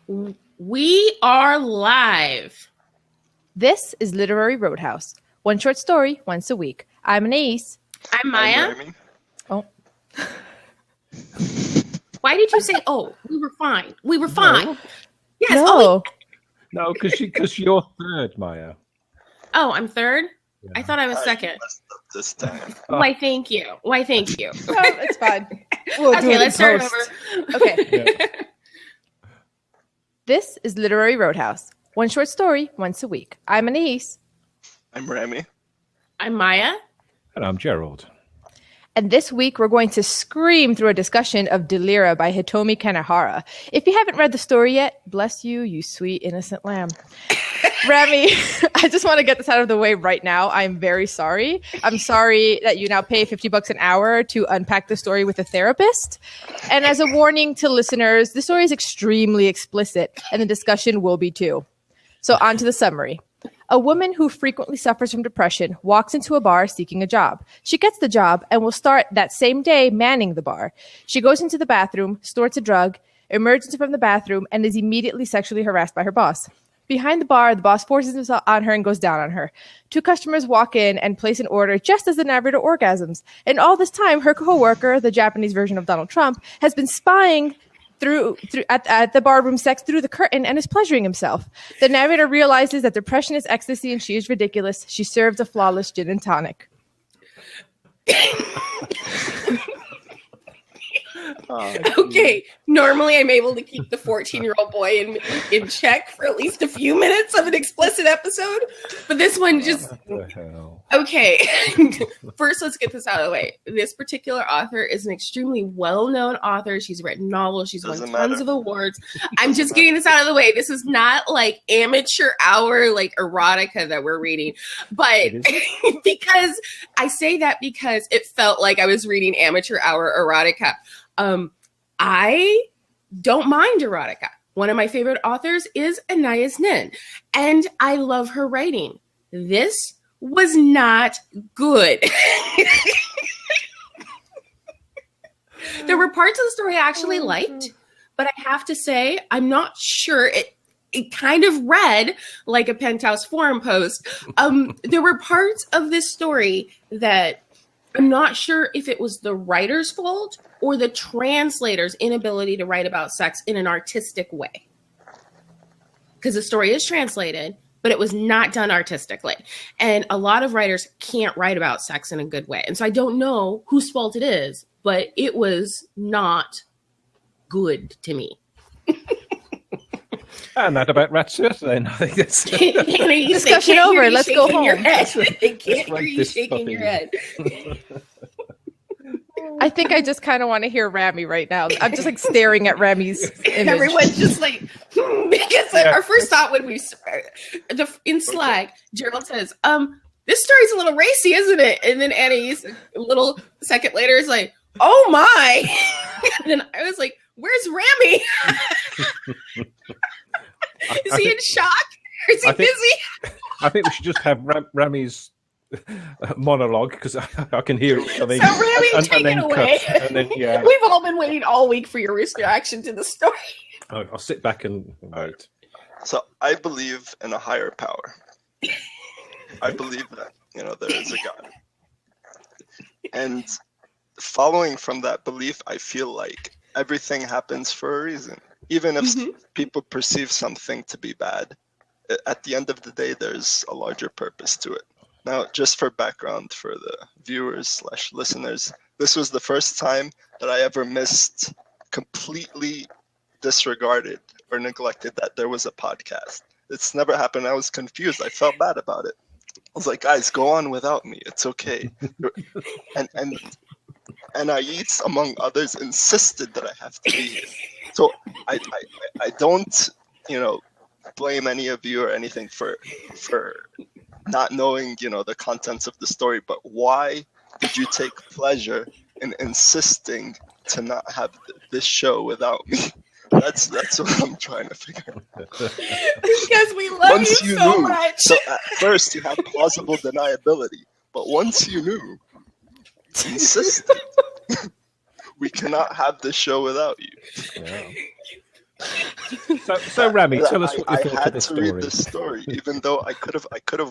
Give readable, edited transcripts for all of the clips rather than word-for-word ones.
We are live. This is Literary Roadhouse. One short story once a week. I'm Anais. I'm Maya. Oh. Why did you say, oh, we were fine? We were fine. No. Yes. No. No, because you're third, Maya. Oh, I'm third? Yeah. I thought I was second. This time. Why, thank you. It's fine. Okay, let's start over. Okay. Yeah. This is Literary Roadhouse. One short story once a week. I'm Anais. I'm Remy. I'm Maya. And I'm Gerald. And this week we're going to scream through a discussion of Delira by Hitomi Kanehara. If you haven't read the story yet, bless you, you sweet innocent lamb. Remy, I just want to get this out of the way right now. I'm very sorry. I'm sorry that you now pay $50 an hour to unpack the story with a therapist. And as a warning to listeners, the story is extremely explicit and the discussion will be too. So on to the summary. A woman who frequently suffers from depression walks into a bar seeking a job. She gets the job and will start that same day manning the bar. She goes into the bathroom, snorts a drug, emerges from the bathroom, and is immediately sexually harassed by her boss. Behind the bar, the boss forces himself on her and goes down on her. Two customers walk in and place an order just as the narrator orgasms. And all this time, her coworker, the Japanese version of Donald Trump, has been spying at the barroom sex through the curtain and is pleasuring himself. The narrator realizes that depression is ecstasy and she is ridiculous. She serves a flawless gin and tonic. Okay, normally I'm able to keep the 14-year-old boy in check for at least a few minutes of an explicit episode, but this one just... What the hell? Okay, first let's get this out of the way. This particular author is an extremely well-known author. She's written novels. She's won tons of awards. I'm just getting this out of the way. This is not like amateur hour, like erotica that we're reading, but because I say that because it felt like I was reading amateur hour erotica. I don't mind erotica. One of my favorite authors is Anais Nin, and I love her writing. This was not good. There were parts of the story I actually liked, but I have to say, I'm not sure it kind of read like a Penthouse Forum post. There were parts of this story that I'm not sure if it was the writer's fault or the translator's inability to write about sex in an artistic way. Because the story is translated, but it was not done artistically. And a lot of writers can't write about sex in a good way. And so I don't know whose fault it is, but it was not good to me. And that about wraps it then. I think that's discussion over. Let's go home. They can't hear you shaking your head. I think I just kind of want to hear Rami right now. I'm just like staring at Rami's image. Everyone's just like, because our first thought when we, in Slag, Gerald says, this story's a little racy, isn't it? And then Annie's a little second later is like, oh my. And then I was like, where's Rami? Is he in shock? Or is he busy? I think we should just have Rami's monologue because I can hear it coming. So Rami, take it away. And then, yeah. We've all been waiting all week for your reaction to the story. I'll sit back and wait. So I believe in a higher power. I believe that, there is a God. And following from that belief, I feel like everything happens for a reason. Even if people perceive something to be bad, at the end of the day, there's a larger purpose to it. Now, just for background for the viewers/listeners, this was the first time that I ever completely disregarded or neglected that there was a podcast. It's never happened. I was confused. I felt bad about it. I was like, guys, go on without me. It's okay. And Anais, among others, insisted that I have to be here. So I don't, blame any of you or anything for not knowing, the contents of the story. But why did you take pleasure in insisting to not have this show without me? That's what I'm trying to figure out. Because we love you so much. So at first you had plausible deniability, but once you knew, insisted. We cannot have this show without you. Yeah. So Rami, tell us what you I thought of had the to read story. this story, even though I could have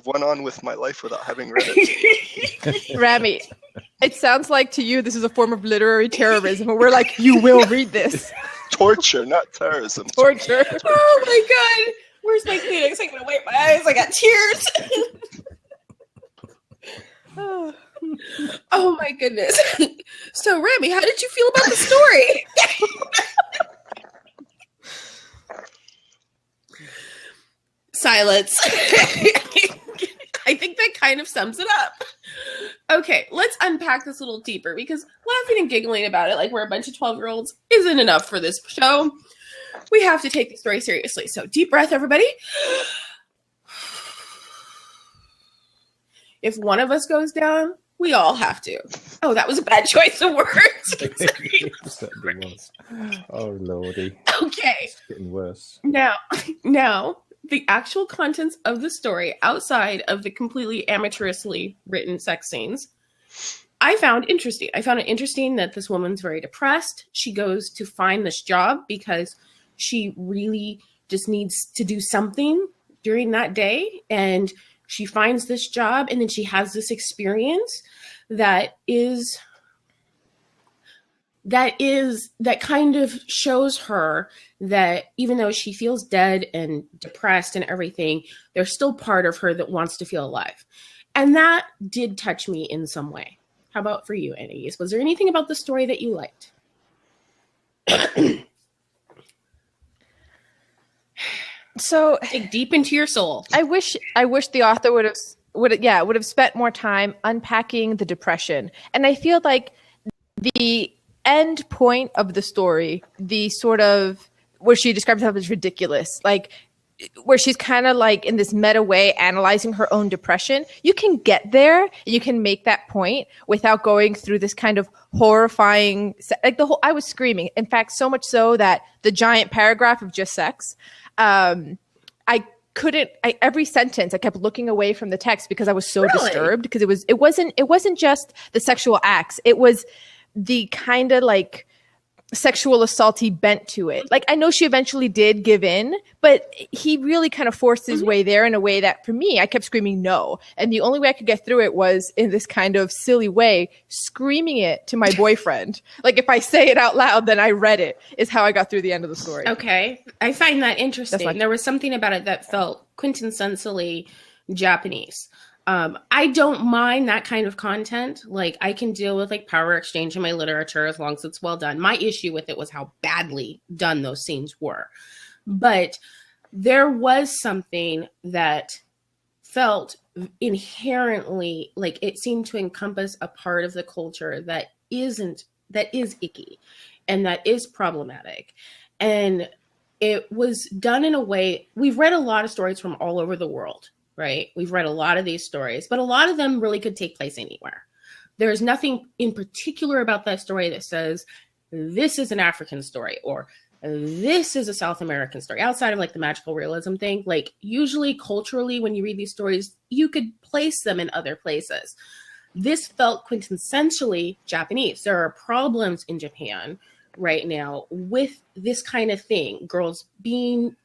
went on with my life without having read it. Rami, it sounds like to you this is a form of literary terrorism, and we're like, you will read this. Torture, not terrorism. Torture. Oh my god. Where's my Kleenex? I'm gonna wipe my eyes. I got tears. Oh my goodness. So Remy, how did you feel about the story? Silence. I think that kind of sums it up. Okay, let's unpack this a little deeper, because laughing and giggling about it like we're a bunch of 12-year-olds isn't enough for this show. We have to take the story seriously. So deep breath, everybody. If one of us goes down, we all have to. Oh, that was a bad choice of words. It certainly was. Oh lordy. Okay. It's getting worse. Now, the actual contents of the story, outside of the completely amateurishly written sex scenes, I found interesting. I found it interesting that this woman's very depressed. She goes to find this job because she really just needs to do something during that day. And she finds this job, and then she has this experience that kind of shows her that even though she feels dead and depressed and everything, there's still part of her that wants to feel alive. And that did touch me in some way. How about for you, Anais? Was there anything about the story that you liked? So Dig deep into your soul. I wish the author would have spent more time unpacking the depression. And I feel like the end point of the story, the sort of where she describes herself as ridiculous, like where she's kind of like in this meta way analyzing her own depression, you can get there and you can make that point without going through this kind of horrifying, like I was screaming. In fact, so much so that the giant paragraph of just sex, every sentence I kept looking away from the text because I was so disturbed, because it wasn't just the sexual acts, it was the kind of like sexual assaulty bent to it. Like, I know she eventually did give in, but he really kind of forced his way there in a way that for me, I kept screaming no. And the only way I could get through it was in this kind of silly way, screaming it to my boyfriend. Like, if I say it out loud, then I read it, is how I got through the end of the story. Okay. I find that interesting. There was something about it that felt quintessentially Japanese. I don't mind that kind of content. Like, I can deal with like power exchange in my literature as long as it's well done. My issue with it was how badly done those scenes were. But there was something that felt inherently like it seemed to encompass a part of the culture that is icky and that is problematic. And it was done in a way, we've read a lot of stories from all over the world. Right? We've read a lot of these stories, but a lot of them really could take place anywhere. There's nothing in particular about that story that says this is an African story or this is a South American story, outside of like the magical realism thing. Like, usually culturally, when you read these stories, you could place them in other places. This felt quintessentially Japanese. There are problems in Japan right now with this kind of thing. Girls being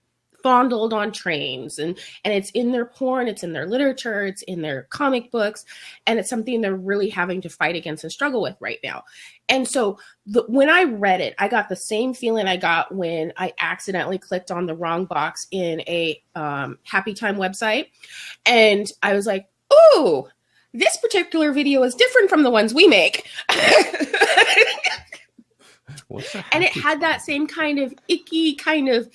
fondled on trains, and it's in their porn, it's in their literature, it's in their comic books, and it's something they're really having to fight against and struggle with right now. And so when I read it, I got the same feeling I got when I accidentally clicked on the wrong box in a Happy Time website, and I was like, ooh, this particular video is different from the ones we make. And it had that same kind of icky kind of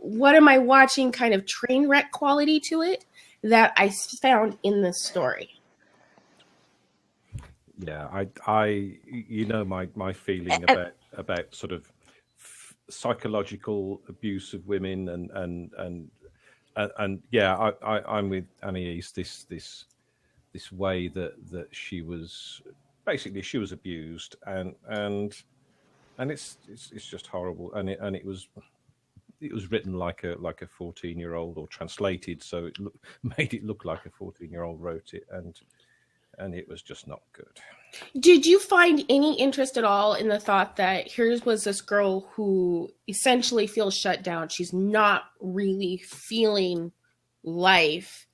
what am I watching kind of train wreck quality to it that I found in this story. Yeah, I my feeling about sort of psychological abuse of women and yeah, I'm with Anais. This way that she was basically abused and it's just horrible, and it was written like a 14-year-old, or translated so it made it look like a 14-year-old wrote it, and and it was just not good. Did you find any interest at all in the thought that here was this girl who essentially feels shut down? She's not really feeling life.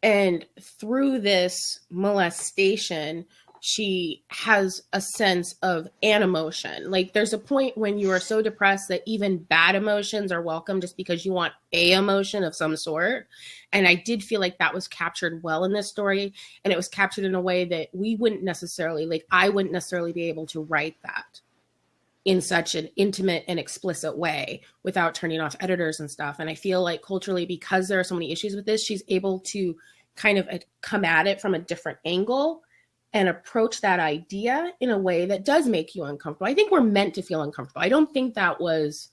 And through this molestation, she has a sense of an-emotion. Like there's a point when you are so depressed that even bad emotions are welcome just because you want a emotion of some sort. And I did feel like that was captured well in this story. And it was captured in a way that we wouldn't necessarily, like I wouldn't necessarily be able to write that in such an intimate and explicit way without turning off editors and stuff. And I feel like culturally, because there are so many issues with this, she's able to kind of come at it from a different angle and approach that idea in a way that does make you uncomfortable. I think we're meant to feel uncomfortable. I don't think that was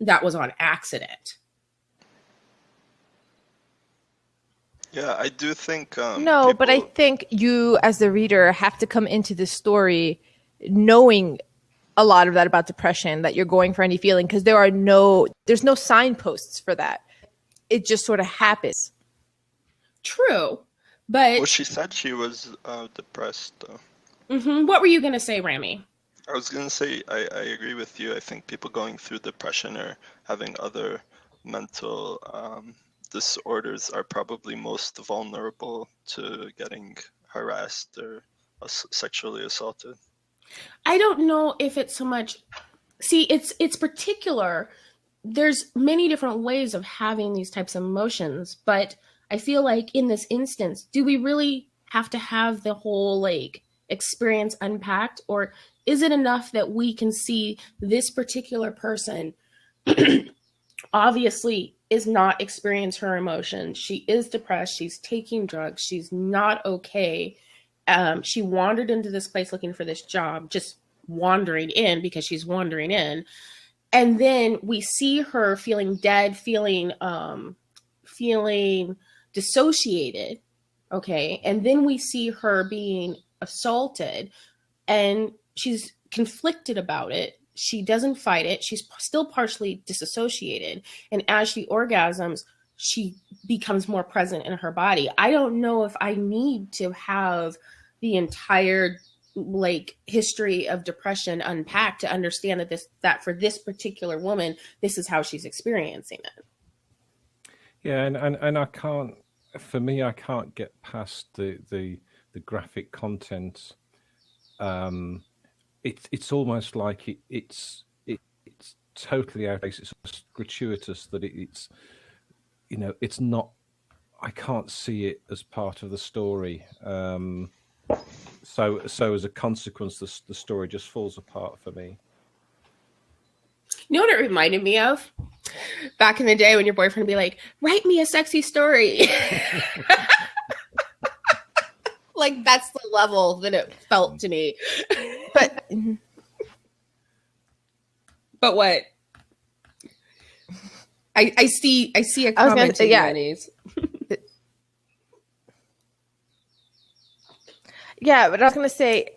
on accident. Yeah, I do think No, but I think you as the reader have to come into this story knowing a lot of that about depression, that you're going for any feeling, because there's no signposts for that. It just sort of happens. True. But well, she said she was depressed, though. What were you going to say, Rami? I was going to say, I agree with you. I think people going through depression or having other mental disorders are probably most vulnerable to getting harassed or sexually assaulted. I don't know if it's so much. See, it's particular. There's many different ways of having these types of emotions, but I feel like in this instance, do we really have to have the whole like experience unpacked, or is it enough that we can see this particular person obviously is not experience her emotions? She is depressed. She's taking drugs. She's not okay. She wandered into this place looking for this job, just wandering in because she's wandering in. And then we see her feeling dead, feeling dissociated. Okay. And then we see her being assaulted and she's conflicted about it. She doesn't fight it. She's still partially disassociated. And as she orgasms, she becomes more present in her body. I don't know if I need to have the entire like history of depression unpacked to understand that for this particular woman, this is how she's experiencing it. Yeah, and I can't. For me, I can't get past the graphic content. It's almost like it's totally out of place. It's gratuitous that it's it's not. I can't see it as part of the story. So as a consequence, the story just falls apart for me. You know what it reminded me of? Back in the day when your boyfriend would be like, write me a sexy story. Like, that's the level that it felt to me. But what? I see a comment in Jenny's. Yeah, but I was going to say,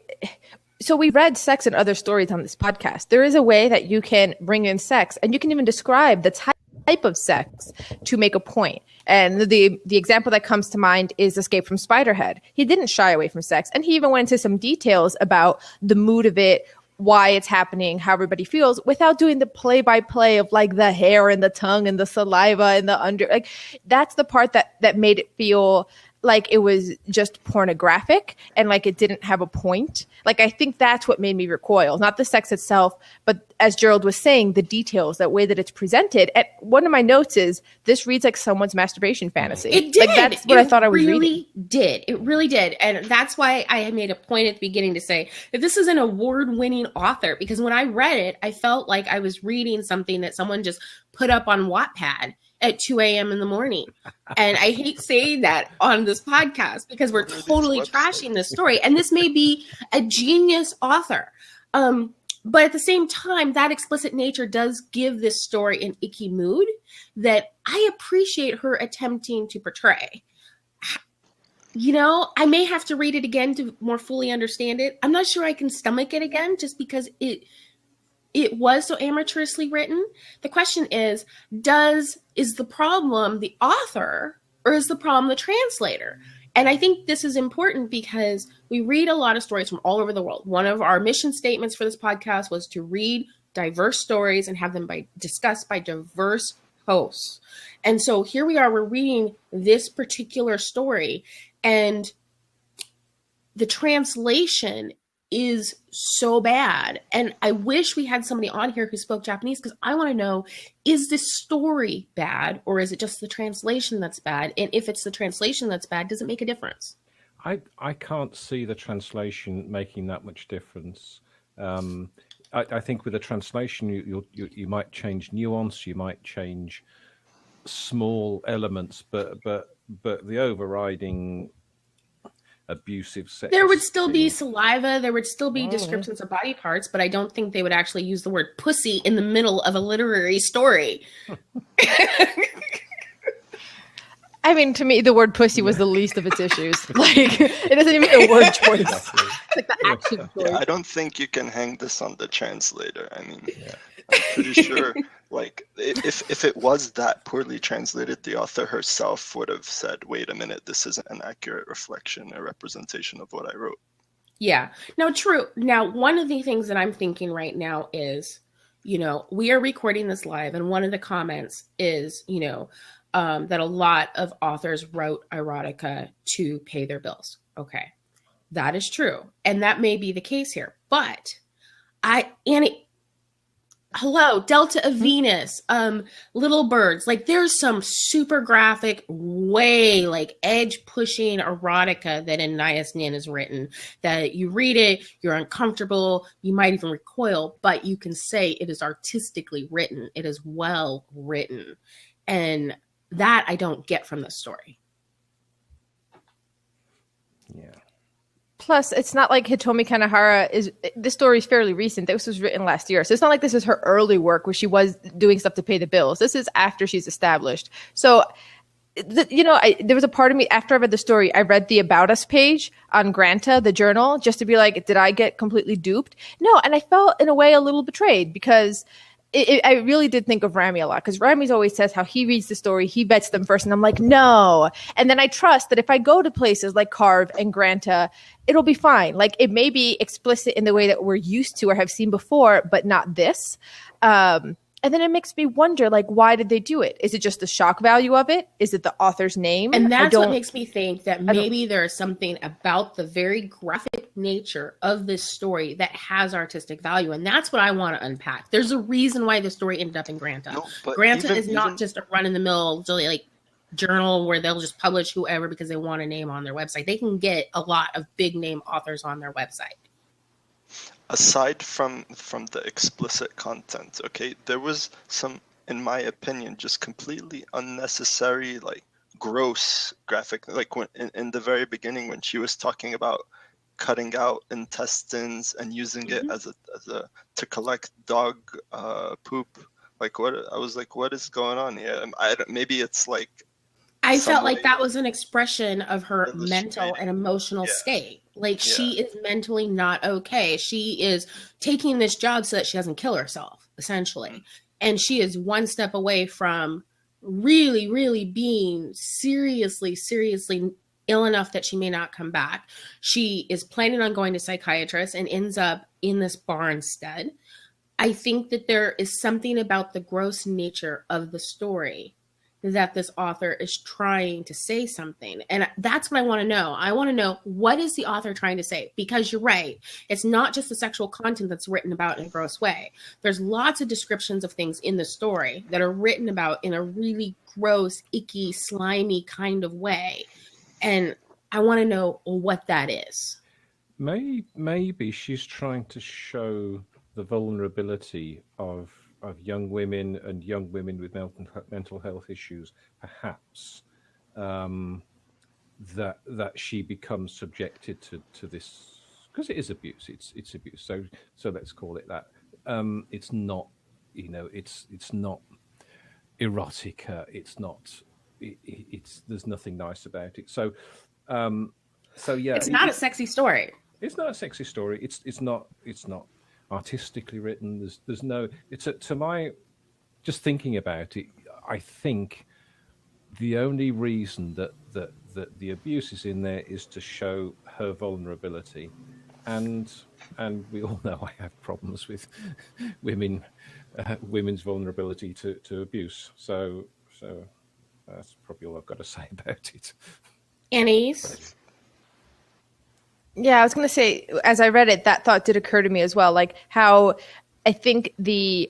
so we read sex and other stories on this podcast. There is a way that you can bring in sex, and you can even describe the type of sex to make a point. And the example that comes to mind is Escape from Spiderhead. He didn't shy away from sex, and he even went into some details about the mood of it, why it's happening, how everybody feels, without doing the play-by-play of like the hair and the tongue and the saliva and the under. Like that's the part that made it feel like it was just pornographic and like it didn't have a point. Like I think that's what made me recoil, not the sex itself, but as Gerald was saying, the details, that way that it's presented. And one of my notes is this reads like someone's masturbation fantasy. It did. Like that's what I thought I was reading. It really did. And that's why I had made a point at the beginning to say that this is an award-winning author, because when I read it, I felt like I was reading something that someone just put up on Wattpad at 2 a.m. in the morning. And I hate saying that on this podcast because we're totally trashing this story. And this may be a genius author. But at the same time, that explicit nature does give this story an icky mood that I appreciate her attempting to portray. You know, I may have to read it again to more fully understand it. I'm not sure I can stomach it again just because it was so amateurishly written. The question is the problem the author or is the problem the translator? And I think this is important because we read a lot of stories from all over the world. One of our mission statements for this podcast was to read diverse stories and have them discussed by diverse hosts. And so here we are, we're reading this particular story, and the translation is so bad. And I wish we had somebody on here who spoke Japanese, because I want to know, is this story bad, or is it just the translation that's bad? And if it's the translation that's bad, does it make a difference? I can't see the translation making that much difference. I think with a translation, you might change nuance, you might change small elements, but the overriding abusive sex. There would still be saliva, there would still be descriptions of body parts, but I don't think they would actually use the word pussy in the middle of a literary story. I mean, to me, the word pussy was the least of its issues. Like, it isn't even a word choice. It's like the action choice. Yeah, I don't think you can hang this on the translator. I mean, I'm pretty sure, like, if it was that poorly translated, the author herself would have said, wait a minute, this isn't an accurate reflection or representation of what I wrote. Yeah. No, true. Now, one of the things that I'm thinking right now is, we are recording this live, and one of the comments is, that a lot of authors wrote erotica to pay their bills. Okay. That is true. And that may be the case here. But hello, Delta of Venus, Little Birds. Like, there's some super graphic, way like edge pushing erotica that Anais Nin has written, that you read it, you're uncomfortable, you might even recoil, but you can say it is artistically written. It is well written. And that I don't get from this story. Yeah. Plus, it's not like Hitomi Kanehara this story is fairly recent. This was written last year. So it's not like this is her early work where she was doing stuff to pay the bills. This is after she's established. So, there was a part of me, after I read the story, I read the About Us page on Granta, the journal, just to be like, did I get completely duped? No, and I felt in a way a little betrayed, because I really did think of Rami a lot, because Rami always says how he reads the story, he vets them first, and I'm like, no. And then I trust that if I go to places like Carve and Granta, it'll be fine. Like, it may be explicit in the way that we're used to or have seen before, but not this. And then it makes me wonder, like, why did they do it? Is it just the shock value of it? Is it the author's name? And that's what makes me think that maybe there is something about the very graphic nature of this story that has artistic value. And that's what I want to unpack. There's a reason why the story ended up in Granta. No, Granta is not just a run-in-the-mill, like, journal where they'll just publish whoever because they want a name on their website. They can get a lot of big-name authors on their website. Aside from the explicit content, okay, there was some, in my opinion, just completely unnecessary, like, gross graphic, like when in the very beginning when she was talking about cutting out intestines and using it as a to collect dog poop. Like, what? I was like, what is going on here? Maybe it's like, I felt like that was an expression of her mental and emotional state. Like, she is mentally not okay. She is taking this job so that she doesn't kill herself, essentially. And she is one step away from really, really being seriously ill enough that she may not come back. She is planning on going to psychiatrist and ends up in this bar instead. I think that there is something about the gross nature of the story that this author is trying to say something. And that's what I want to know. I want to know, what is the author trying to say? Because you're right. It's not just the sexual content that's written about in a gross way. There's lots of descriptions of things in the story that are written about in a really gross, icky, slimy kind of way. And I want to know what that is. Maybe she's trying to show the vulnerability of young women and young women with mental health issues, perhaps, that she becomes subjected to this, because it is abuse. It's abuse. So let's call it that. It's not, it's not erotica. It's not. It's there's nothing nice about it. So yeah, it's not a sexy story. It's not a sexy story. It's not artistically written. There's no. It's to my just thinking about it. I think the only reason that that the abuse is in there is to show her vulnerability, and we all know I have problems with women's vulnerability to abuse. So that's probably all I've got to say about it. Annie's. Yeah, I was going to say, as I read it, that thought did occur to me as well. Like how I think the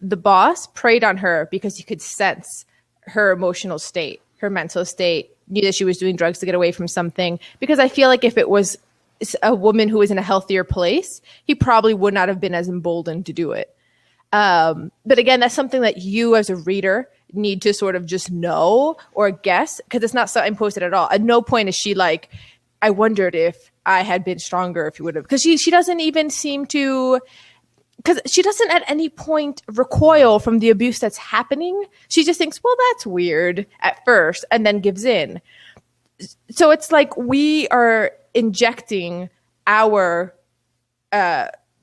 boss preyed on her because he could sense her emotional state, her mental state, knew that she was doing drugs to get away from something. Because I feel like if it was a woman who was in a healthier place, he probably would not have been as emboldened to do it. But again, that's something that you as a reader need to sort of just know or guess, because it's not something posted at all. At no point is she like, I wondered if I had been stronger, if you would have, because she doesn't even seem to, because she doesn't at any point recoil from the abuse that's happening. She just thinks, well, that's weird at first, and then gives in. So it's like we are injecting our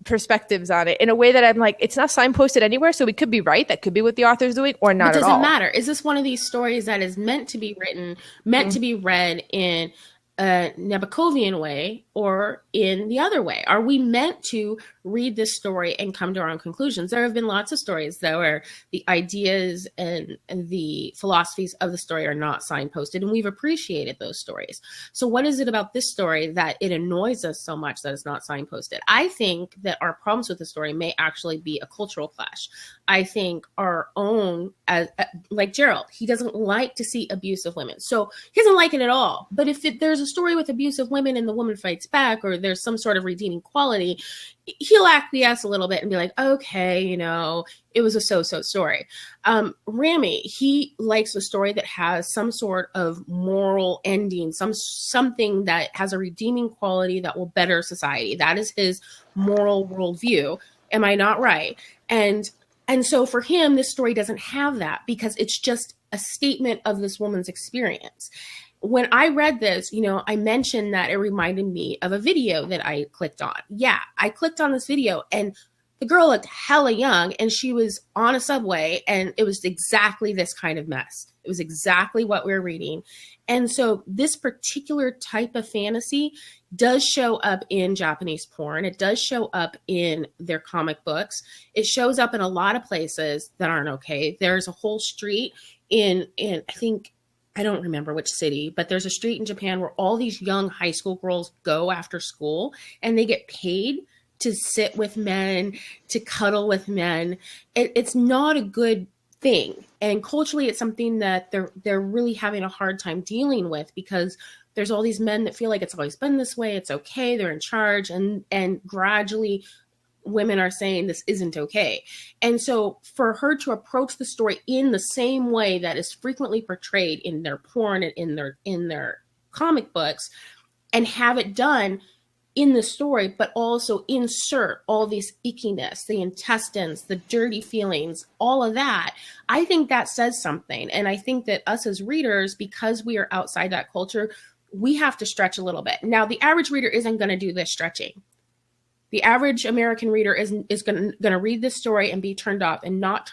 perspectives on it in a way that I'm like, it's not signposted anywhere, so we could be right. That could be what the author's doing, or not at all. It doesn't matter. Is this one of these stories that is meant to be written, meant to be read in a Nabokovian way or in the other way? Are we meant to read this story and come to our own conclusions? There have been lots of stories though where the ideas and the philosophies of the story are not signposted, and we've appreciated those stories. So what is it about this story that it annoys us so much that it's not signposted? I think that our problems with the story may actually be a cultural clash. I think our own, like Gerald, he doesn't like to see abuse of women. So he doesn't like it at all. But if there's a story with abuse of women and the woman fights back, or there's some sort of redeeming quality, he'll acquiesce a little bit and be like, okay, you know, it was a so-so story. Rami, he likes a story that has some sort of moral ending, something that has a redeeming quality that will better society. That is his moral worldview. Am I not right? And so for him, this story doesn't have that because it's just a statement of this woman's experience. When I read this, you know, I mentioned that it reminded me of a video that I clicked on. Yeah, I clicked on this video and the girl looked hella young and she was on a subway and it was exactly this kind of mess. It was exactly what we were reading. And so this particular type of fantasy does show up in Japanese porn. It does show up in their comic books. It shows up in a lot of places that aren't okay. There's a whole street in I don't remember which city, but there's a street in Japan where all these young high school girls go after school and they get paid to sit with men, to cuddle with men. It's not a good thing. And culturally, it's something that they're really having a hard time dealing with because there's all these men that feel like it's always been this way. It's okay. They're in charge. And gradually women are saying this isn't okay. And so for her to approach the story in the same way that is frequently portrayed in their porn and in their comic books, and have it done in the story, but also insert all this ickiness, the intestines, the dirty feelings, all of that, I think that says something. And I think that us as readers, because we are outside that culture, we have to stretch a little bit. Now, the average reader isn't going to do this stretching. The average American reader is going to read this story and be turned off and not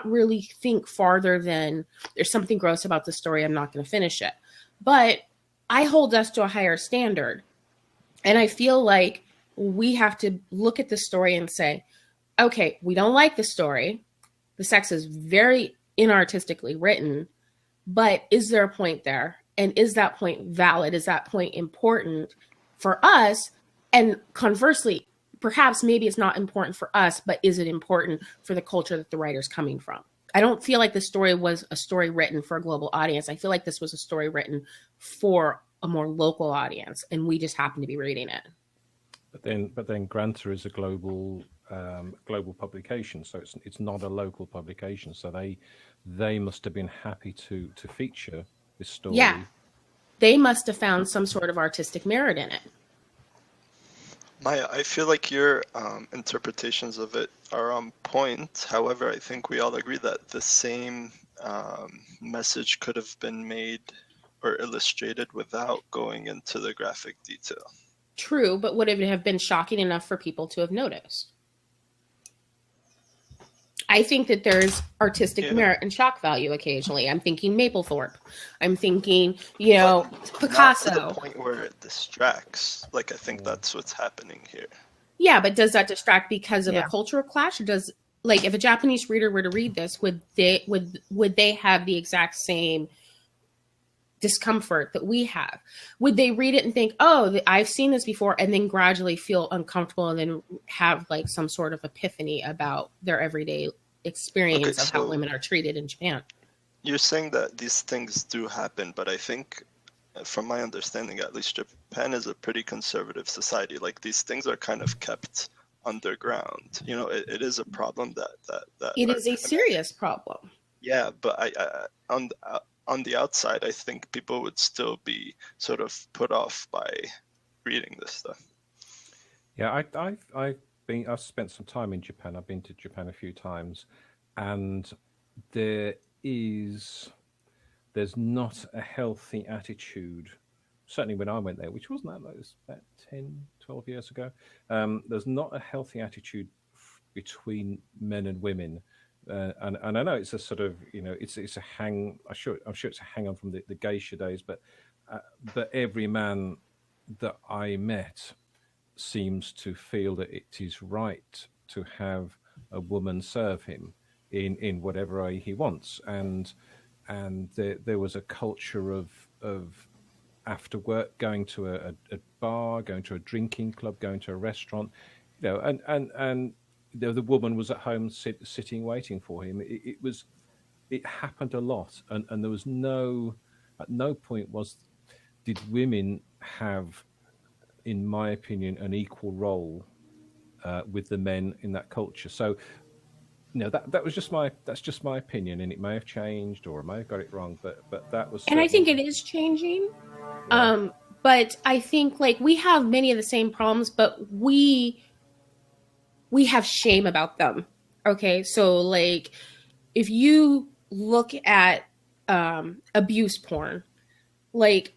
really think farther than there's something gross about the story. I'm not going to finish it. But I hold us to a higher standard. And I feel like we have to look at the story and say, okay, we don't like the story. The sex is very inartistically written, but is there a point there? And is that point valid? Is that point important for us? And conversely, perhaps maybe it's not important for us, but is it important for the culture that the writer's coming from? I don't feel like the story was a story written for a global audience. I feel like this was a story written for a more local audience, and we just happen to be reading it. But then Granta is a global publication, so it's not a local publication. So they must have been happy to feature this story. Yeah, they must have found some sort of artistic merit in it. Maya, I feel like your interpretations of it are on point. However, I think we all agree that the same message could have been made or illustrated without going into the graphic detail. True, but would it have been shocking enough for people to have noticed? I think that there's artistic Yeah. merit and shock value occasionally. I'm thinking Mapplethorpe. I'm thinking, you know, Not to Picasso. the point where it distracts. Like, I think that's what's happening here. Yeah, but does that distract because of Yeah. a cultural clash, or does, like, if a Japanese reader were to read this, would they have the exact same discomfort that we have? Would they read it and think, oh, I've seen this before, and then gradually feel uncomfortable and then have like some sort of epiphany about their everyday experience of how so- women are treated in Japan? You're saying that these things do happen, but I think, from my understanding at least, Japan is a pretty conservative society. Like, these things are kind of kept underground. You know, it is a problem that It are is a kind of- serious problem. Yeah, but I on the outside, I think people would still be sort of put off by reading this stuff. Yeah, I've spent some time in Japan. I've been to Japan a few times, and there's not a healthy attitude. Certainly when I went there, which wasn't that long, it was about 10, 12 years ago. There's not a healthy attitude between men and women. And I know it's a sort of, you know, it's a hang. I'm sure it's a hang on from the geisha days, but every man that I met seems to feel that it is right to have a woman serve him in whatever way he wants, and there was a culture of after work going to a bar, going to a drinking club, going to a restaurant, you know, and the woman was at home sitting waiting for him. It happened a lot, and there was at no point did women have, in my opinion, an equal role with the men in that culture. So, you know, that's just my opinion, and it may have changed or I may have got it wrong, but that was. And I think it is changing. Yeah. But I think, like, we have many of the same problems, but we have shame about them. Okay, so like, if you look at abuse porn, like,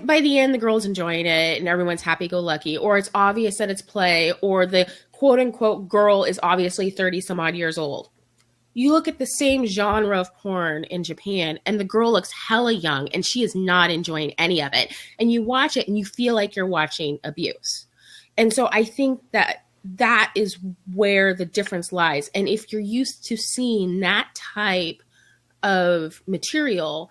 by the end the girl's enjoying it and everyone's happy-go-lucky, or it's obvious that it's play, or the quote-unquote girl is obviously 30 some odd years old. You look at the same genre of porn in Japan and the girl looks hella young and she is not enjoying any of it, and you watch it and you feel like you're watching abuse. And so I think that is where the difference lies. And if you're used to seeing that type of material,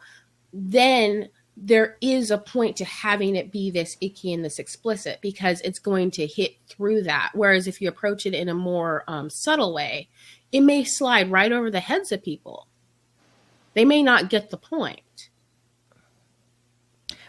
then there is a point to having it be this icky and this explicit, because it's going to hit through that. Whereas if you approach it in a more subtle way, it may slide right over the heads of people. They may not get the point.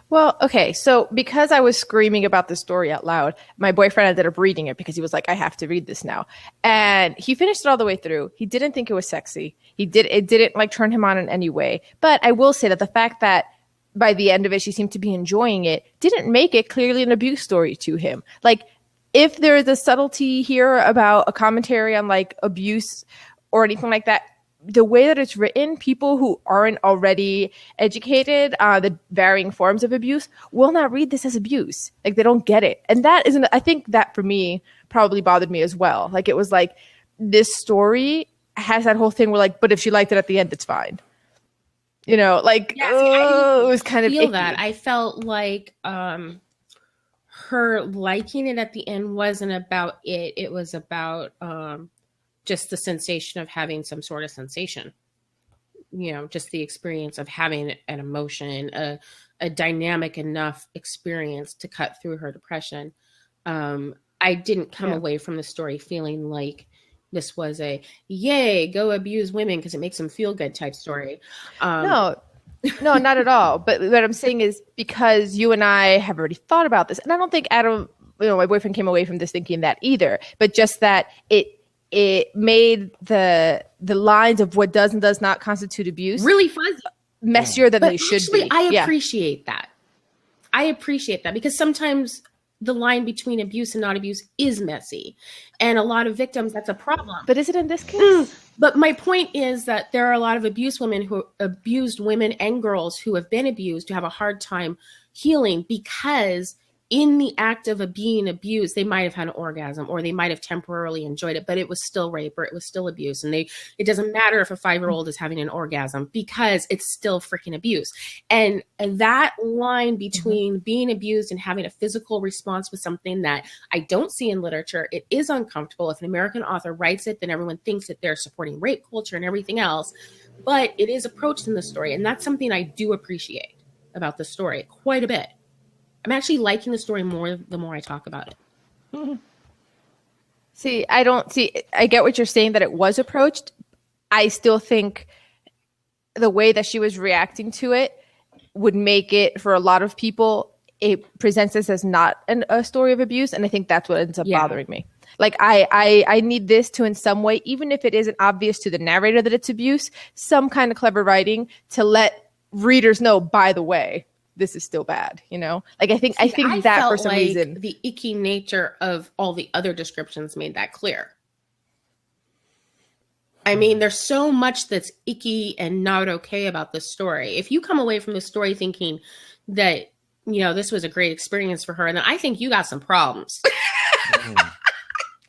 Well, okay, so because I was screaming about the story out loud, my boyfriend ended up reading it because he was like, I have to read this now. And he finished it all the way through. He didn't think it was sexy. It didn't like turn him on in any way. But I will say that the fact that by the end of it, she seemed to be enjoying it didn't make it clearly an abuse story to him. Like, if there is a subtlety here about a commentary on like abuse or anything like that, the way that it's written, people who aren't already educated the varying forms of abuse will not read this as abuse. Like, they don't get it. And that isn't, I think that for me probably bothered me as well. Like, it was like, this story has that whole thing where like, but if she liked it at the end, it's fine. You know, like, Yeah, see, I it was kind of feel icky. that. I felt like her liking it at the end wasn't about it. It was about just the sensation of having some sort of sensation. You know, just the experience of having an emotion, a dynamic enough experience to cut through her depression. I didn't come away from the story feeling like this was a yay, go abuse women because it makes them feel good type story. No, not at all. But what I'm saying is, because you and I have already thought about this, and I don't think Adam, you know, my boyfriend came away from this thinking that either, but just that it made the lines of what does and does not constitute abuse really fuzzy, messier than but they should actually, be. I appreciate that. I appreciate that, because sometimes the line between abuse and not abuse is messy, and a lot of victims, that's a problem. But is it in this case? But my point is that there are a lot of abused women and girls who have been abused who have a hard time healing, because in the act of being abused, they might have had an orgasm or they might have temporarily enjoyed it, but it was still rape or it was still abuse. And it doesn't matter if a 5-year-old is having an orgasm because it's still freaking abuse. And that line between being abused and having a physical response with something that I don't see in literature, it is uncomfortable. If an American author writes it, then everyone thinks that they're supporting rape culture and everything else, but it is approached in the story. And that's something I do appreciate about the story quite a bit. I'm actually liking the story more the more I talk about it. I get what you're saying, that it was approached. I still think the way that she was reacting to it would make it, for a lot of people, it presents this as not a story of abuse. And I think that's what ends up bothering me. Like, I need this to, in some way, even if it isn't obvious to the narrator that it's abuse, some kind of clever writing to let readers know, by the way, this is still bad, you know? Like, I think that for some reason, the icky nature of all the other descriptions made that clear. I mean, there's so much that's icky and not okay about this story. If you come away from the story thinking that, you know, this was a great experience for her, then I think you got some problems.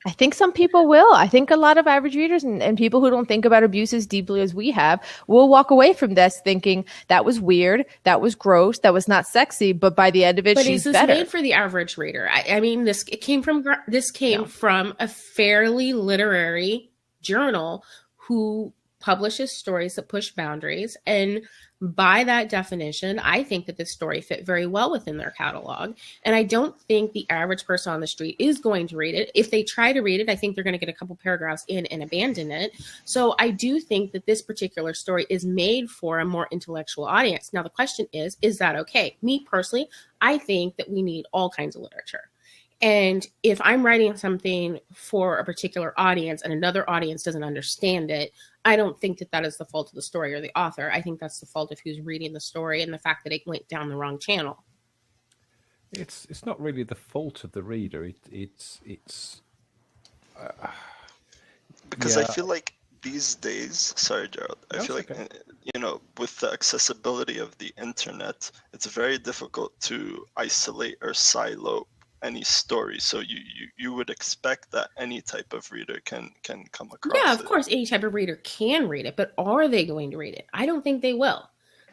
I think some people will. I think a lot of average readers and people who don't think about abuse as deeply as we have will walk away from this thinking that was weird, that was gross, that was not sexy, but by the end of it, she's better. But is this made for the average reader? I mean, this came from a fairly literary journal who publishes stories that push boundaries, and by that definition, I think that this story fit very well within their catalog. And I don't think the average person on the street is going to read it. If they try to read it, I think they're going to get a couple paragraphs in and abandon it. So I do think that this particular story is made for a more intellectual audience. Now, the question is that okay? Me personally, I think that we need all kinds of literature. And if I'm writing something for a particular audience and another audience doesn't understand it, I don't think that is the fault of the story or the author. I think that's the fault of who's reading the story and the fact that it went down the wrong channel. It's not really the fault of the reader. It's because I feel like these days, sorry, Gerald, I feel like, you know, with the accessibility of the internet, it's very difficult to isolate or silo any story, so you would expect that any type of reader can come across it. Yeah, of course, any type of reader can read it, but are they going to read it? I don't think they will.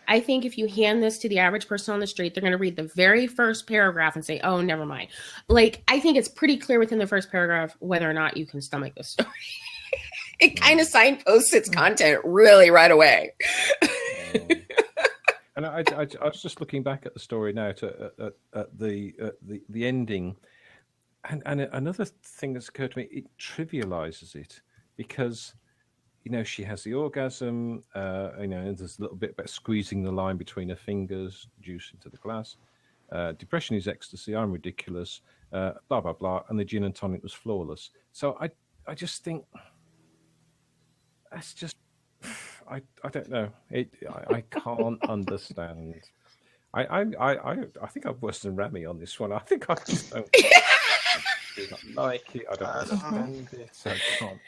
I think if you hand this to the average person on the street, they're going to read the very first paragraph and say, oh, never mind. Like, I think it's pretty clear within the first paragraph whether or not you can stomach the story. It kind of signposts its content really right away. And I was just looking back at the story now at the ending, and another thing that's occurred to me, it trivializes it because, you know, she has the orgasm, you know, and there's a little bit about squeezing the line between her fingers, juice into the glass. Depression is ecstasy. I'm ridiculous. Blah blah blah. And the gin and tonic was flawless. So I just think that's just. I don't know. I can't understand. I think I'm worse than Rami on this one. I think I just don't like it. I don't understand it. I can't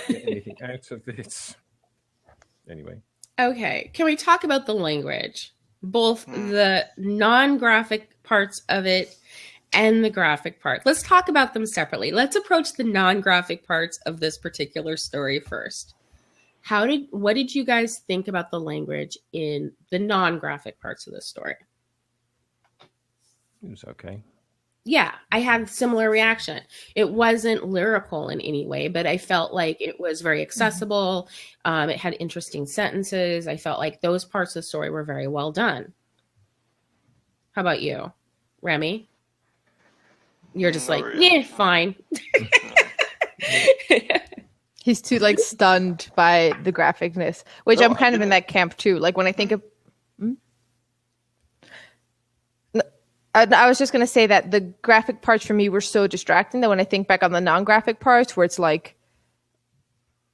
get anything out of it. Anyway. Okay. Can we talk about the language? Both the non-graphic parts of it and the graphic part. Let's talk about them separately. Let's approach the non-graphic parts of this particular story first. What did you guys think about the language in the non-graphic parts of the story? It was okay. Yeah, I had a similar reaction. It wasn't lyrical in any way, but I felt like it was very accessible. It had interesting sentences. I felt like those parts of the story were very well done. How about you, Remy? You're just like, yeah, fine. He's too like stunned by the graphicness, which I'm kind of in that camp too. Like when I think of, I was just going to say that the graphic parts for me were so distracting that when I think back on the non-graphic parts where it's like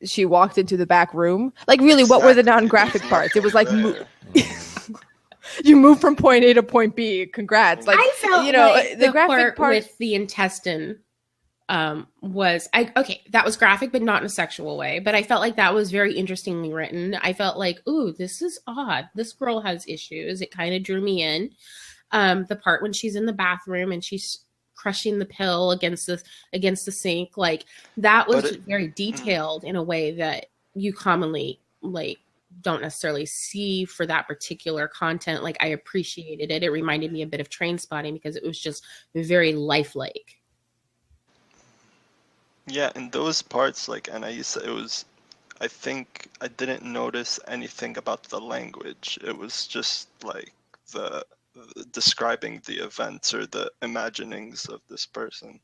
she walked into the back room, like really what were the non-graphic parts? It was like, you move from point A to point B. Congrats. Like, I felt, you know, like the graphic part with the intestine was that was graphic, but not in a sexual way. But I felt like that was very interestingly written. I felt like, ooh, this is odd. This girl has issues. It kind of drew me in. The part when she's in the bathroom and she's crushing the pill against the sink, like that was just very detailed in a way that you commonly like don't necessarily see for that particular content. Like I appreciated it. It reminded me a bit of Trainspotting because it was just very lifelike. Yeah, in those parts, like Anais, it was, I think I didn't notice anything about the language. It was just like the describing the events or the imaginings of this person.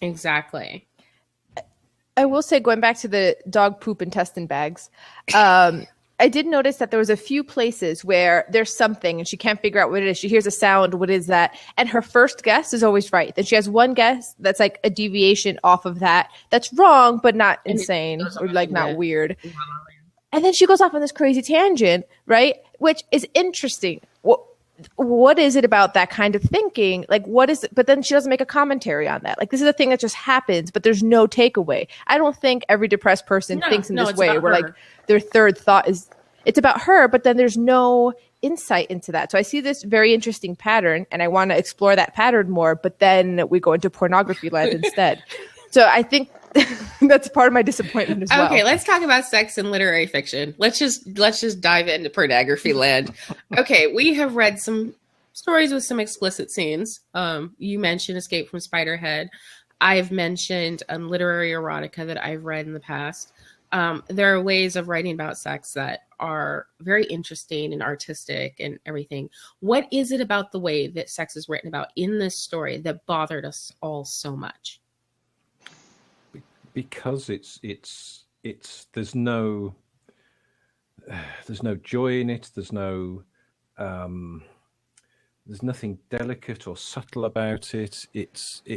Exactly. I will say, going back to the dog poop intestine bags, I did notice that there was a few places where there's something and she can't figure out what it is. She hears a sound. What is that? And her first guess is always right. Then she has one guess that's like a deviation off of that. That's wrong, but not insane or like not weird. And then she goes off on this crazy tangent, right? Which is interesting. What is it about that kind of thinking? Like, what is it? But then she doesn't make a commentary on that. Like, this is a thing that just happens, but there's no takeaway. I don't think every depressed person thinks in this way where like their third thought is it's about her, but then there's no insight into that. So I see this very interesting pattern and I want to explore that pattern more, but then we go into pornography land instead. So I think that's part of my disappointment as well. Okay, let's talk about sex and literary fiction. Let's just dive into pornography land. Okay, we have read some stories with some explicit scenes. You mentioned Escape from Spiderhead. I've mentioned literary erotica that I've read in the past. There are ways of writing about sex that are very interesting and artistic and everything. What is it about the way that sex is written about in this story that bothered us all so much? Because there's no joy in it. There's nothing delicate or subtle about it. It's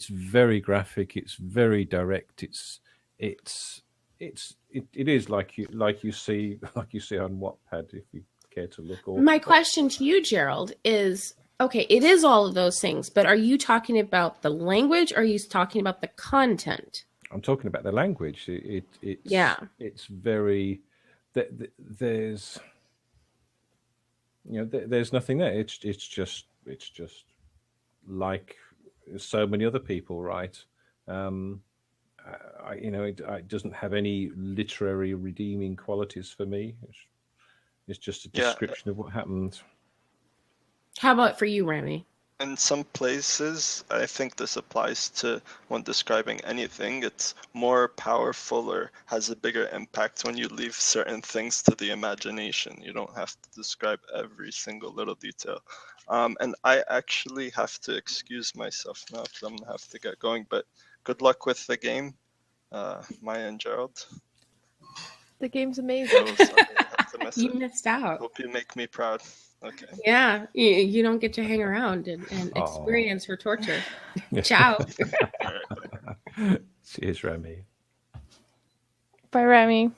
very graphic. It's very direct. It is like you see on Wattpad if you care to look. My question to you, Gerald, is okay. It is all of those things, but are you talking about the language? Or are you talking about the content? I'm talking about the language. It's very. There's there's nothing there. It's just like so many other people write. It doesn't have any literary redeeming qualities for me. It's just a description of what happened. How about for you, Rami? In some places, I think this applies to when describing anything. It's more powerful or has a bigger impact when you leave certain things to the imagination. You don't have to describe every single little detail. And I actually have to excuse myself now because I'm going to have to get going. But good luck with the game, Maya and Gerald. The game's amazing. You missed out. Hope you make me proud. Okay. Yeah, you don't get to hang around and experience her torture. Ciao. Cheers, Rami. Bye, Rami.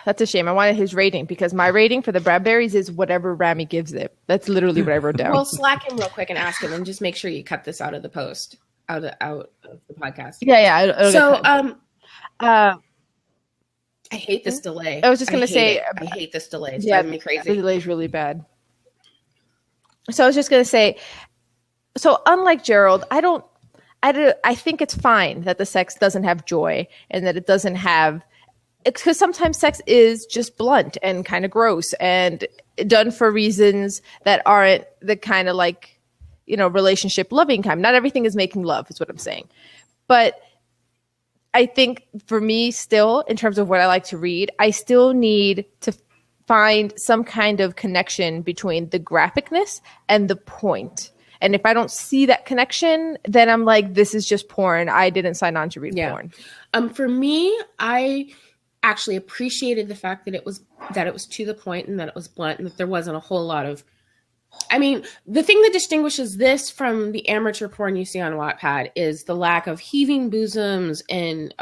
That's a shame. I wanted his rating because my rating for the Bradberries is whatever Rami gives it. That's literally what I wrote down. Well, slack him real quick and ask him, and just make sure you cut this out of the post, out of the podcast. Yeah. I hate this delay. I was just going to say, I hate this delay. It's driving me crazy. The delay is really bad. So I was just going to say, so unlike Gerald, I think it's fine that the sex doesn't have joy and that it doesn't have, because sometimes sex is just blunt and kind of gross and done for reasons that aren't the kind of like, relationship loving kind. Not everything is making love is what I'm saying. But I think for me still, in terms of what I like to read, I still need to find some kind of connection between the graphicness and the point. And if I don't see that connection, then I'm like, this is just porn. I didn't sign on to read porn. For me, I actually appreciated the fact that it was to the point and that it was blunt and that there wasn't a whole lot of, the thing that distinguishes this from the amateur porn you see on Wattpad is the lack of heaving bosoms and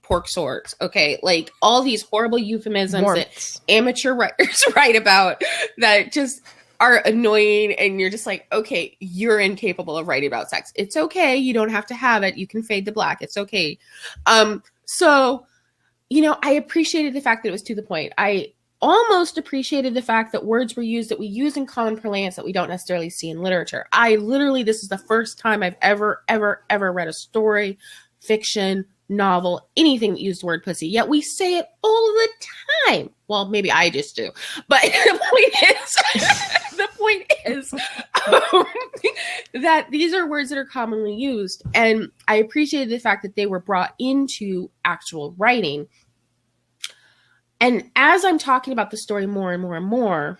pork swords. Okay, like all these horrible euphemisms that amateur writers write about that just are annoying, and you're just like, okay, you're incapable of writing about sex. It's okay, you don't have to have it. You can fade to black. It's okay. So, I appreciated the fact that it was to the point. almost appreciated the fact that words were used that we use in common parlance that we don't necessarily see in literature. This is the first time I've ever read a story, fiction, novel, anything that used the word pussy, yet we say it all the time. Well, maybe I just do, but the point is that these are words that are commonly used, and I appreciated the fact that they were brought into actual writing. And as I'm talking about the story more and more and more,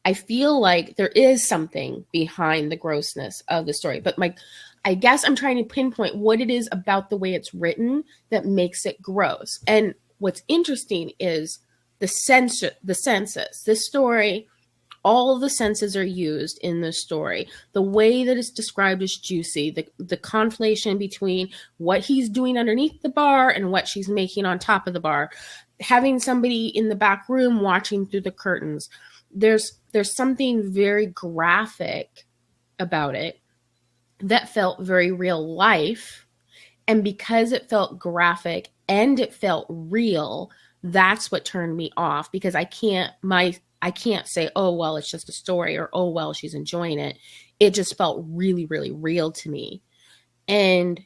I feel like there is something behind the grossness of the story. But I guess I'm trying to pinpoint what it is about the way it's written that makes it gross. And what's interesting is the senses. This story, all of the senses are used in this story. The way that it's described as juicy, the conflation between what he's doing underneath the bar and what she's making on top of the bar. Having somebody in the back room watching through the curtains. There's something very graphic about it that felt very real life. And because it felt graphic and it felt real, that's what turned me off, because I can't say, oh, well, it's just a story, or, oh, well, she's enjoying it. It just felt really, really real to me. And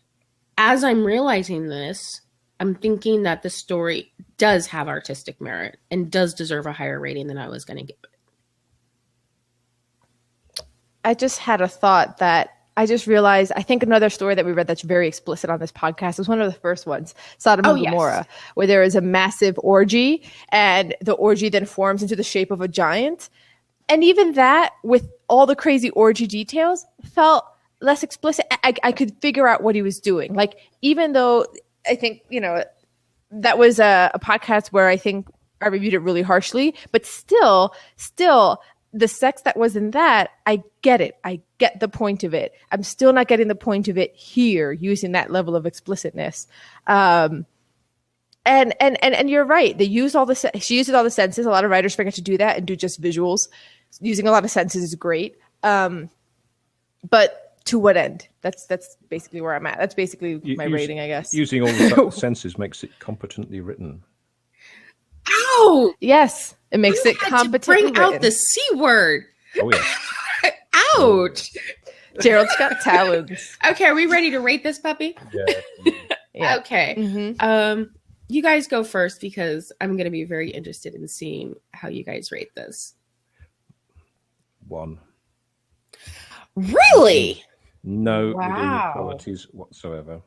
as I'm realizing this, I'm thinking that the story does have artistic merit and does deserve a higher rating than I was going to give it. I just had a thought that I just realized, I think another story that we read that's very explicit on this podcast was one of the first ones, Sodom and Gomorrah, where there is a massive orgy and the orgy then forms into the shape of a giant. And even that, with all the crazy orgy details, felt less explicit. I could figure out what he was doing. Like, even though I think, that was a podcast where I think I reviewed it really harshly, but still the sex that was in that, I get it. I get the point of it. I'm still not getting the point of it here using that level of explicitness. And you're right. She uses all the senses. A lot of writers forget to do that and do just visuals. Using a lot of senses is great. But to what end? That's basically where I'm at. That's basically my rating, I guess. Using all the senses makes it competently written. Ow! Yes, it makes it competently written. Bring out the C word. Oh, yeah. Ouch. Gerald's got talons. Okay, are we ready to rate this puppy? Yeah. Okay. Mm-hmm. You guys go first, because I'm going to be very interested in seeing how you guys rate this. 1. Really? No redeeming qualities whatsoever.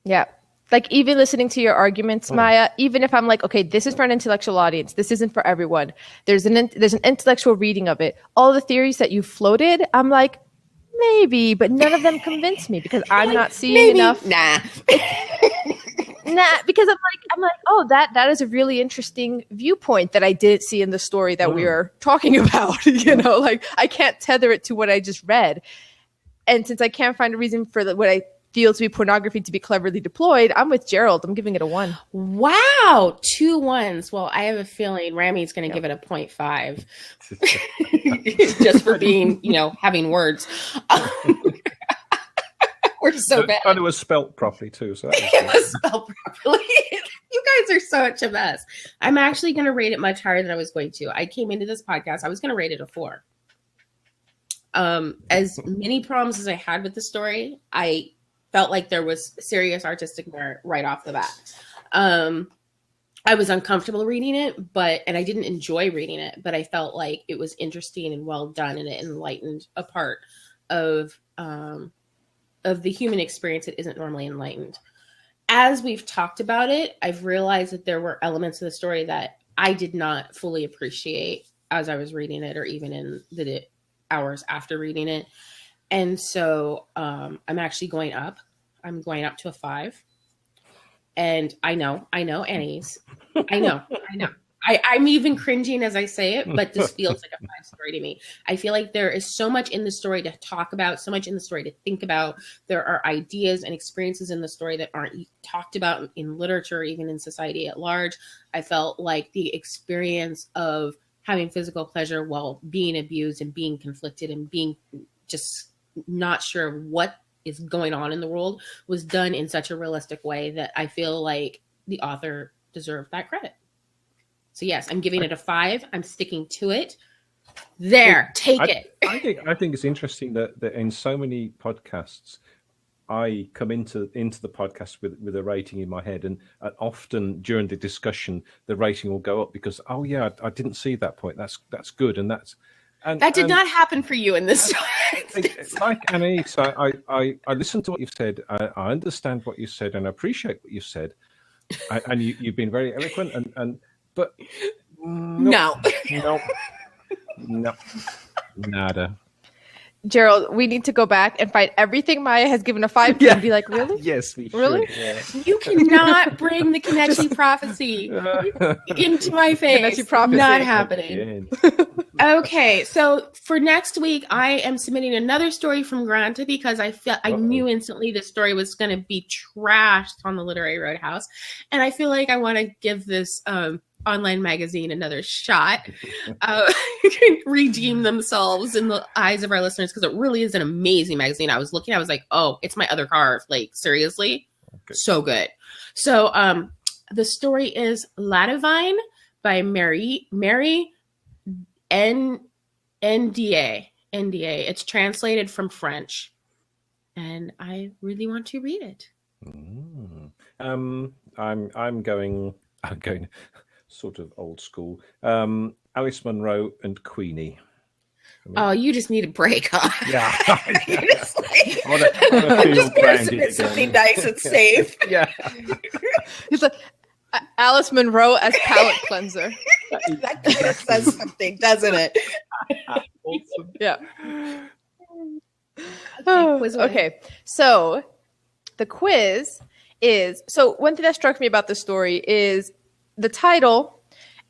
Yeah. Like, even listening to your arguments, Maya, even if I'm like, okay, this is for an intellectual audience, this isn't for everyone. There's an intellectual reading of it. All the theories that you floated, I'm like, maybe, but none of them convince me, because I'm not seeing enough. Nah, because I'm like, oh, that is a really interesting viewpoint that I didn't see in the story that we are talking about. Like, I can't tether it to what I just read. And since I can't find a reason for what I feel to be pornography to be cleverly deployed, I'm with Gerald. I'm giving it a 1. Wow, 2 1s. Well, I have a feeling Rami's going to give it a 0.5, just for being, having words. We're so bad. And it was spelt properly too. So it was spelled properly. You guys are such a mess. I'm actually going to rate it much higher than I was going to. I came into this podcast, I was going to rate it a 4. As many problems as I had with the story, I felt like there was serious artistic merit right off the bat. I was uncomfortable reading it, and I didn't enjoy reading it, but I felt like it was interesting and well done, and it enlightened a part of the human experience that isn't normally enlightened. As we've talked about it, I've realized that there were elements of the story that I did not fully appreciate as I was reading it, or even in the hours after reading it. And so I'm actually going up. I'm going up to a 5. And I know, Annie's. I know. I'm even cringing as I say it, but this feels like a 5 story to me. I feel like there is so much in the story to talk about, so much in the story to think about. There are ideas and experiences in the story that aren't talked about in literature, even in society at large. I felt like the experience of having physical pleasure while being abused and being conflicted and being just not sure what is going on in the world was done in such a realistic way that I feel like the author deserve that credit. So yes, I'm giving it a 5. I'm sticking to it. There, take it. I think it's interesting that in so many podcasts, I come into the podcast with a rating in my head, and often during the discussion, the rating will go up because I didn't see that point. That's good, and that did not happen for you in this story. Like Annie, so I listened to what you've said. I understand what you said, and I appreciate what you said, and you've been very eloquent, but No. Nada. Gerald, we need to go back and find everything Maya has given a 5 to and be like, really? Yes, we Really? should. Yeah. You cannot bring the Kaneshi prophecy into my face. Kaneshi prophecy. Not happening. Okay, so for next week, I am submitting another story from Granta because I knew instantly this story was going to be trashed on the Literary Roadhouse, and I feel like I want to give this online magazine another shot, redeem themselves in the eyes of our listeners, because it really is an amazing magazine. I was like, oh, it's my other car. Like, seriously, so good. So the story is Ladivine by Mary NDA. It's translated from French, and I really want to read it. I'm going sort of old school. Alice Munro and Queenie. Oh, you just need a break, huh? Yeah. You're just like, I wanna feel just gonna grounded submit again. something nice and safe. Yeah. He's like, Alice Munro as palate cleanser. That kind of says something, doesn't it? Awesome. Yeah. Quiz away. Okay, so the quiz is, so one thing that struck me about the story is the title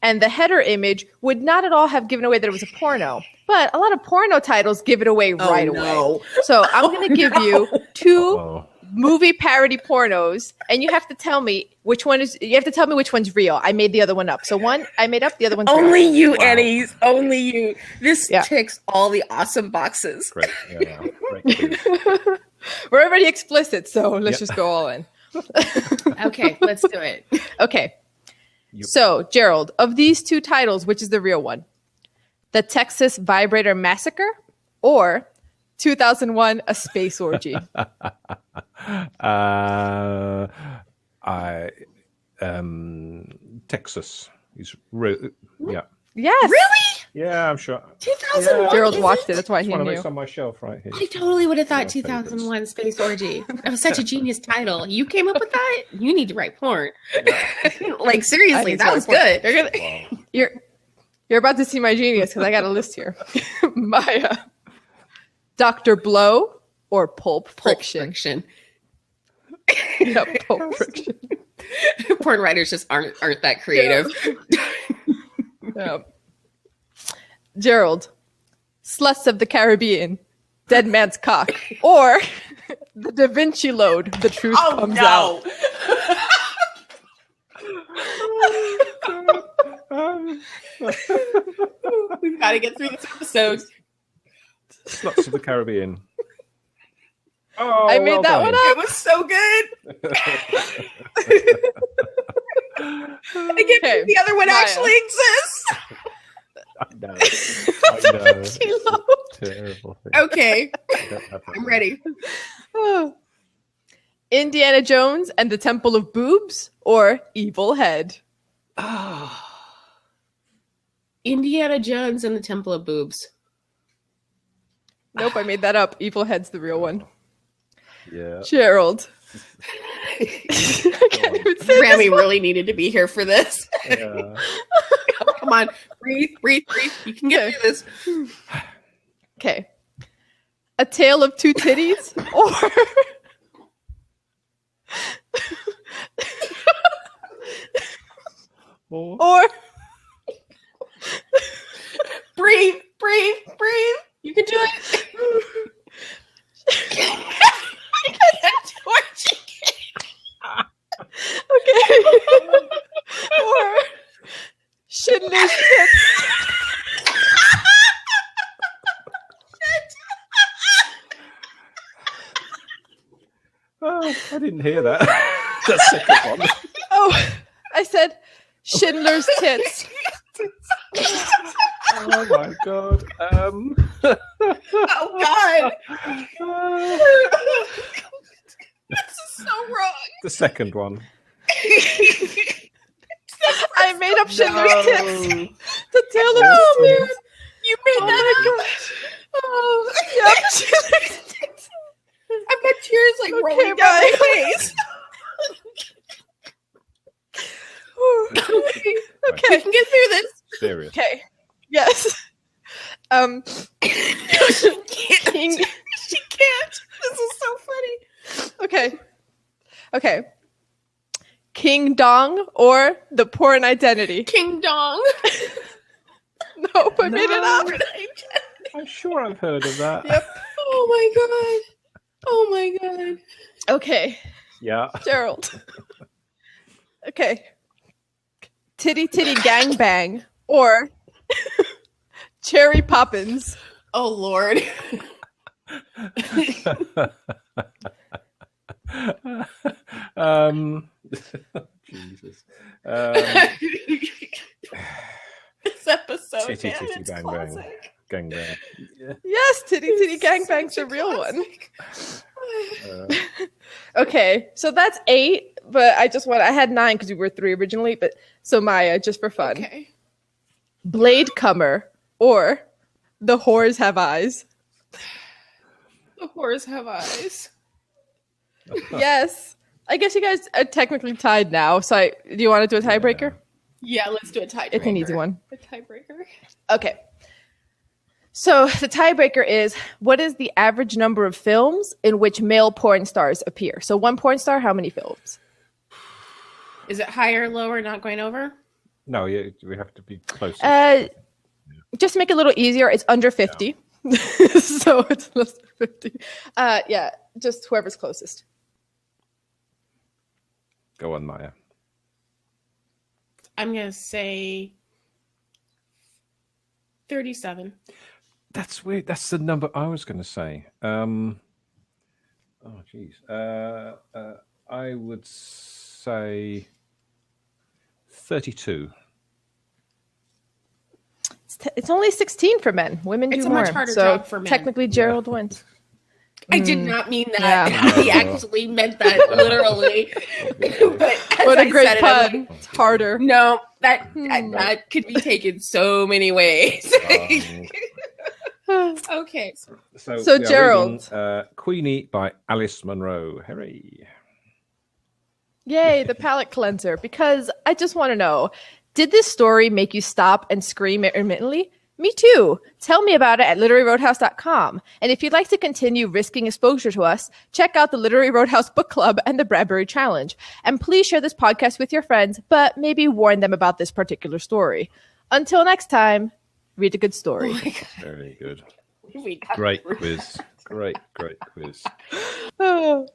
and the header image would not at all have given away that it was a porno, but a lot of porno titles give it away right away. So I'm going to give you 2 movie parody pornos, and you have to tell me which one is. You have to tell me which one's real. I made the other one up. So one I made up, the other one's Only real. you, Annie's. Only you. This Yeah. ticks all the awesome boxes. Great. Yeah. Great. We're already explicit, so let's just go all in. Okay, let's do it. Okay. So, Gerald, of these 2 titles, which is the real one? The Texas Vibrator Massacre or 2001 A Space Orgy? Texas is yeah. Yes. Really? Yeah, I'm sure. 2001? Gerald is watched it. That's why It's he one of knew. those on my shelf right here. I totally would have thought One of my 2001 Space Orgy. That was such a genius title. You came up with that? You need to write porn. Like, I seriously, need that to was write good. Wow. You're about to see my genius because I got a list here. Maya. Dr. Blow or Pulp Friction? Yeah, Pulp Friction. Porn writers just aren't that creative. Yeah. Gerald. Sluts of the Caribbean. Dead Man's Cock. Or The Da Vinci Load. The Truth Comes Out. We've got to get through this episode. Sluts of the Caribbean. Oh, I made that one It up. was so good. I can't believe the other one Maya. actually exists. I know. Vinci It's a Load. terrible thing. Okay, Don't have that I'm one. ready. Oh. Indiana Jones and the Temple of Boobs or Evil Head? Indiana Jones and the Temple of Boobs. Nope, I made that up. Evil Head's the real one. Yeah. Gerald. I can't even say this Rami one. really needed to be here for this. Yeah. Come on, breathe. You can get through this. Okay. A Tale of Two Titties or or Breathe. You can do it. okay. or Schindler's Tits. Oh, I didn't hear that. The second one. Oh, I said There's tits. Oh my god. Oh God. This is so wrong. The second one. I made up Schindler's tits. The tail of Oh the man, tits. you made Oh that my up. gosh. Oh, Yep, Schindler's tits. I've got tears like Okay, rolling down bye. my face. Okay. We can get through this. Serious. Okay. Yes. She can't. She can't. This is so funny. Okay. Okay. King Dong or the Porn Identity? King Dong. Nope, I made it up. I'm sure I've heard of that. Yep. Oh my God. Oh my God. Okay, Yeah. Gerald. Okay. Titty Titty Gang Bang or Cherry Poppins? Oh Lord. Jesus. This episode. Titty man, Titty it's Bang classic. Bang. Gang Bang. Yeah. Yes, Titty Titty Gang Such Bang's a a real one. classic. Okay, so that's 8, but I had 9 because we were 3 originally, but so Maya, just for fun. Okay. Blade Comer or The Whores Have Eyes? The whores have eyes. Yes. I guess you guys are technically tied now, so do you want to do a tiebreaker? Yeah, let's do a tiebreaker. It's an easy one. A tiebreaker. Okay. So the tiebreaker is, what is the average number of films in which male porn stars appear? So one porn star, how many films? Is it higher, lower, not going over? No, yeah, we have to be close. Just to make it a little easier, it's under 50. So it's less than 50. Yeah, just whoever's closest. Go on, Maya. I'm going to say 37. That's weird. That's the number I was going to say. Oh, geez. I would say 32. It's only 16 for men. Women It's do a more. much harder so job for men. technically, Gerald wins. I did not mean that. Yeah. He actually meant that literally. But as What a I great said it, I'm pun. like, It's harder. no, that could be taken so many ways. Okay. So, we are Gerald. reading, Queenie by Alice Munro. Hooray. Yay, the palate cleanser. Because I just want to know, did this story make you stop and scream intermittently? Me too. Tell me about it at literaryroadhouse.com. And if you'd like to continue risking exposure to us, check out the Literary Roadhouse Book Club and the Bradbury Challenge. And please share this podcast with your friends, but maybe warn them about this particular story. Until next time, read a good story. Very good. We got Great quiz. Great quiz. Oh.